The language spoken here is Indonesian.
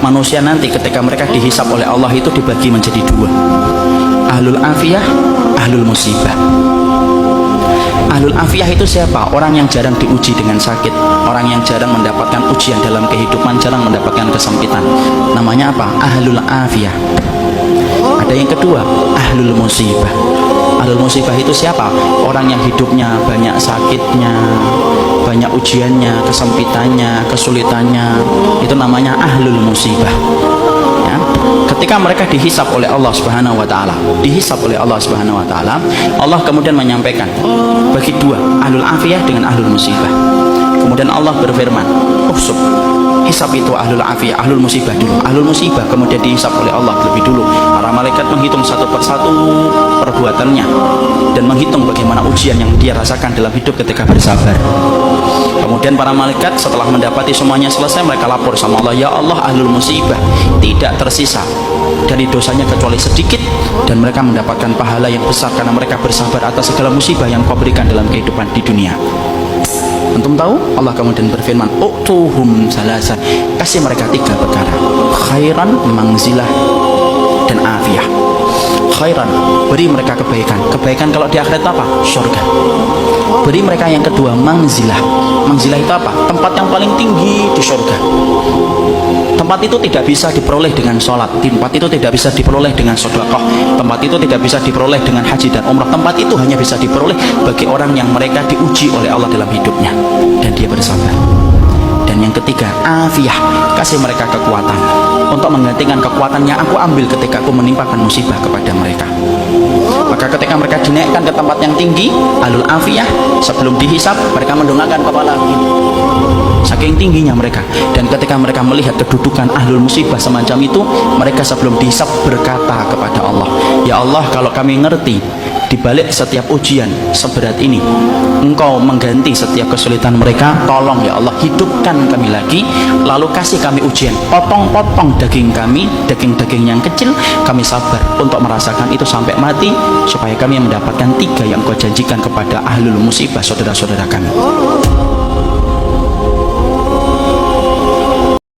manusia nanti ketika mereka dihisab oleh Allah itu dibagi menjadi dua, ahlul afiyah, ahlul musibah. Ahlul afiyah itu siapa? Orang yang jarang diuji dengan sakit, orang yang jarang mendapatkan ujian dalam kehidupan, jarang mendapatkan kesempitan. Namanya apa? Ahlul afiyah. Ada yang kedua, ahlul musibah. Ahlul musibah itu siapa? Orang yang hidupnya banyak sakitnya, banyak ujiannya, kesempitannya, kesulitannya. Itu namanya ahlul musibah. Ya. Ketika mereka dihisab oleh Allah Subhanahu wa taala, Allah kemudian menyampaikan bagi dua, ahlul afiyah dengan ahlul musibah. Kemudian Allah berfirman, "Uhsub." Hisab itu ahlul afiyah, ahlul musibah dulu. Ahlul musibah kemudian dihisab oleh Allah lebih dulu. Para malaikat menghitung satu persatu perbuatannya dan menghitung bagaimana ujian yang dia rasakan dalam hidup ketika bersabar. Kemudian para malaikat setelah mendapati semuanya selesai, mereka lapor sama Allah, "Ya Allah, ahlul musibah tidak tersisa dari dosanya kecuali sedikit, dan mereka mendapatkan pahala yang besar karena mereka bersabar atas segala musibah yang Kau berikan dalam kehidupan di dunia." Antum tahu? Allah kemudian berfirman, "Utuhum salasan." Kasih mereka tiga perkara: khairan, mangzilah, dan afiyah. Khairan, beri mereka kebaikan. Kebaikan kalau di akhirat apa? Surga. Beri mereka yang kedua, mangzilah. Mangzilah itu apa? Tempat yang paling tinggi di surga. Tempat itu tidak bisa diperoleh dengan sholat, tempat itu tidak bisa diperoleh dengan sedekah, tempat itu tidak bisa diperoleh dengan haji dan umrah. Tempat itu hanya bisa diperoleh bagi orang yang mereka diuji oleh Allah dalam hidupnya dan dia bersabar. Dan yang ketiga, afiyah, kasih mereka kekuatan untuk menggantikan kekuatan yang aku ambil ketika aku menimpakan musibah kepada mereka. Maka ketika mereka dinaikkan ke tempat yang tinggi, ahlul afiyah, sebelum dihisab mereka mendongakkan kepala begini, saking tingginya mereka. Dan ketika mereka melihat kedudukan ahlul musibah semacam itu, mereka sebelum dihisab berkata kepada Allah, "Ya Allah, kalau kami ngerti di balik setiap ujian seberat ini Engkau mengganti setiap kesulitan mereka, tolong ya Allah hidupkan kami lagi, lalu kasih kami ujian, potong-potong daging kami, daging-daging yang kecil, kami sabar untuk merasakan itu sampai mati, supaya kami mendapatkan tiga yang Kau janjikan kepada ahlul musibah saudara-saudara kami."